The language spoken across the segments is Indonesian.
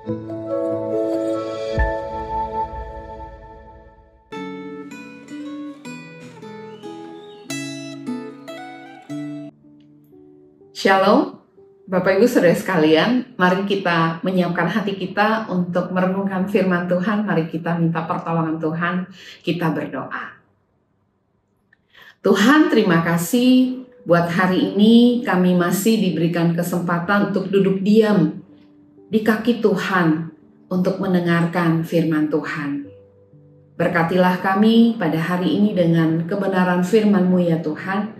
Shalom, Bapak Ibu Saudara sekalian, mari kita menyiapkan hati kita untuk merenungkan firman Tuhan. Mari kita minta pertolongan Tuhan, kita berdoa. Tuhan, terima kasih buat hari ini kami masih diberikan kesempatan untuk duduk diam di kaki Tuhan untuk mendengarkan firman Tuhan. Berkatilah kami pada hari ini dengan kebenaran firman-Mu ya Tuhan.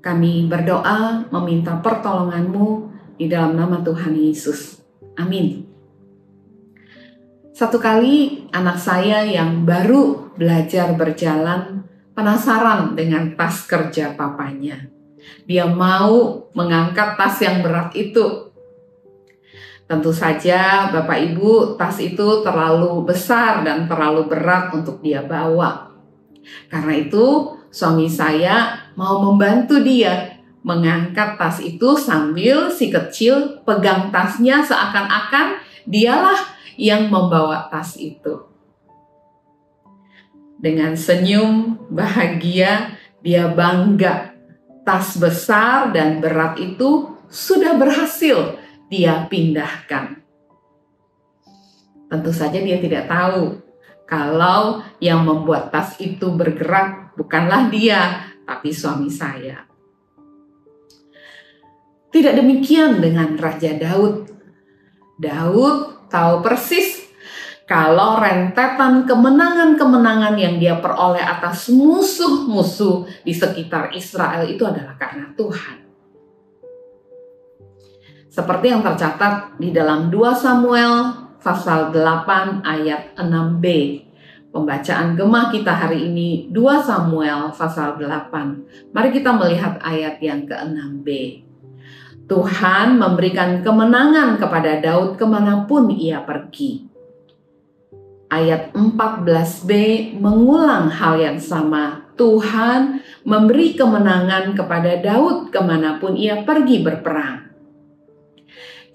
Kami berdoa meminta pertolongan-Mu di dalam nama Tuhan Yesus. Amin. Satu kali anak saya yang baru belajar berjalan penasaran dengan tas kerja papanya. Dia mau mengangkat tas yang berat itu. Tentu saja Bapak Ibu, tas itu terlalu besar dan terlalu berat untuk dia bawa. Karena itu suami saya mau membantu dia mengangkat tas itu sambil si kecil pegang tasnya seakan-akan dialah yang membawa tas itu. Dengan senyum bahagia dia bangga, tas besar dan berat itu sudah berhasil dia pindahkan. Tentu saja dia tidak tahu kalau yang membuat tas itu bergerak bukanlah dia, tapi suami saya. Tidak demikian dengan Raja Daud. Daud tahu persis kalau rentetan kemenangan-kemenangan yang dia peroleh atas musuh-musuh di sekitar Israel itu adalah karena Tuhan. Seperti yang tercatat di dalam 2 Samuel pasal 8 ayat 6b. Pembacaan Gemah kita hari ini 2 Samuel pasal 8. Mari kita melihat ayat yang ke-6b. Tuhan memberikan kemenangan kepada Daud kemanapun ia pergi. Ayat 14b mengulang hal yang sama. Tuhan memberi kemenangan kepada Daud kemanapun ia pergi berperang.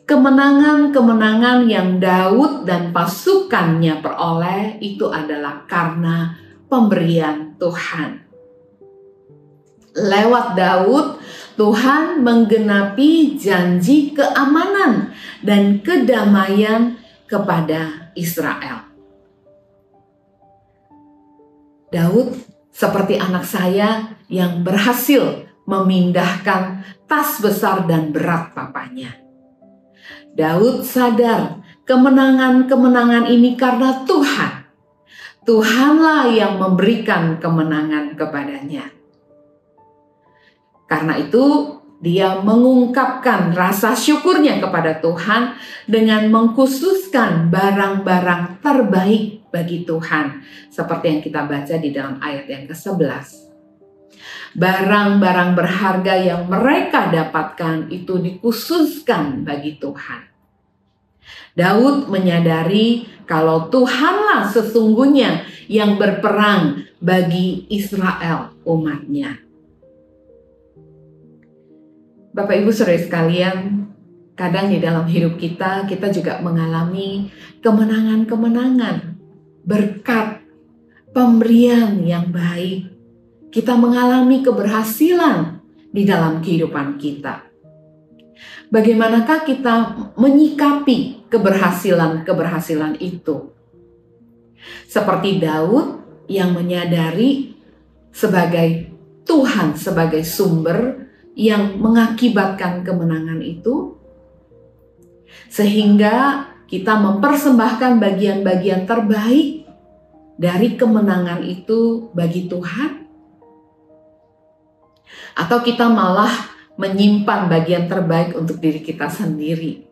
Kemenangan-kemenangan yang Daud dan pasukannya peroleh itu adalah karena pemberian Tuhan. Lewat Daud, Tuhan menggenapi janji keamanan dan kedamaian kepada Israel. Daud seperti anak saya yang berhasil memindahkan tas besar dan berat papanya. Daud sadar kemenangan-kemenangan ini karena Tuhan. Tuhanlah yang memberikan kemenangan kepadanya. Karena itu dia mengungkapkan rasa syukurnya kepada Tuhan dengan mengkhususkan barang-barang terbaik bagi Tuhan. Seperti yang kita baca di dalam ayat yang ke-11. Barang-barang berharga yang mereka dapatkan itu dikhususkan bagi Tuhan. Daud menyadari kalau Tuhanlah sesungguhnya yang berperang bagi Israel umatnya. Bapak Ibu Saudara sekalian, kadang di dalam hidup kita juga mengalami kemenangan-kemenangan, berkat pemberian yang baik. Kita mengalami keberhasilan di dalam kehidupan kita. Bagaimanakah kita menyikapi keberhasilan-keberhasilan itu? Seperti Daud yang menyadari sebagai Tuhan sebagai sumber yang mengakibatkan kemenangan itu, sehingga kita mempersembahkan bagian-bagian terbaik dari kemenangan itu bagi Tuhan. Atau kita malah menyimpan bagian terbaik untuk diri kita sendiri.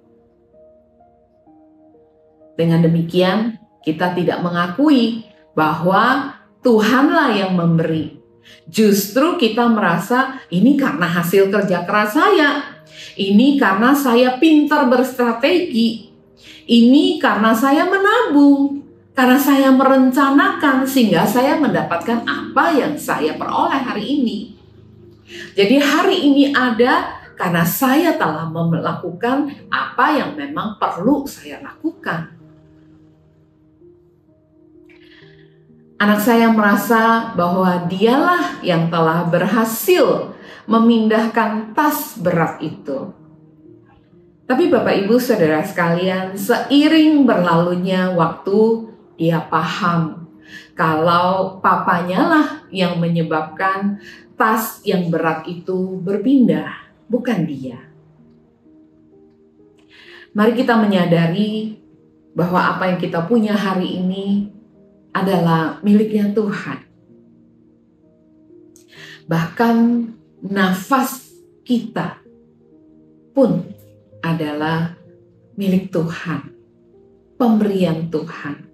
Dengan demikian, kita tidak mengakui bahwa Tuhanlah yang memberi. Justru kita merasa ini karena hasil kerja keras saya. Ini karena saya pintar berstrategi. Ini karena saya menabung. Karena saya merencanakan sehingga saya mendapatkan apa yang saya peroleh hari ini. Jadi hari ini ada karena saya telah melakukan apa yang memang perlu saya lakukan. Anak saya merasa bahwa dialah yang telah berhasil memindahkan tas berat itu. Tapi Bapak Ibu Saudara sekalian, seiring berlalunya waktu, dia paham kalau papanya lah yang menyebabkan tas yang berat itu berpindah, bukan dia. Mari kita menyadari bahwa apa yang kita punya hari ini adalah miliknya Tuhan. Bahkan nafas kita pun adalah milik Tuhan, pemberian Tuhan.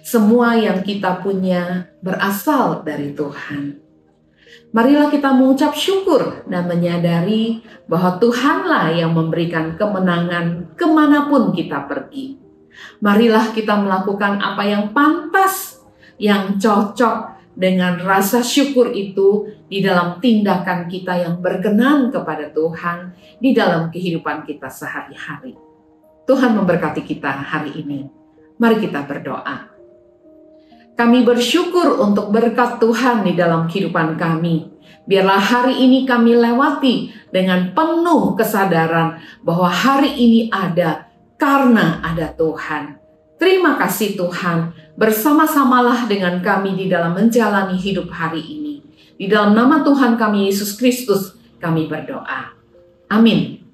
Semua yang kita punya berasal dari Tuhan. Marilah kita mengucap syukur dan menyadari bahwa Tuhanlah yang memberikan kemenangan kemanapun kita pergi. Marilah kita melakukan apa yang pantas, yang cocok dengan rasa syukur itu di dalam tindakan kita yang berkenan kepada Tuhan di dalam kehidupan kita sehari-hari. Tuhan memberkati kita hari ini. Mari kita berdoa. Kami bersyukur untuk berkat Tuhan di dalam kehidupan kami. Biarlah hari ini kami lewati dengan penuh kesadaran bahwa hari ini ada karena ada Tuhan. Terima kasih Tuhan, bersama-samalah dengan kami di dalam menjalani hidup hari ini. Di dalam nama Tuhan kami Yesus Kristus kami berdoa. Amin.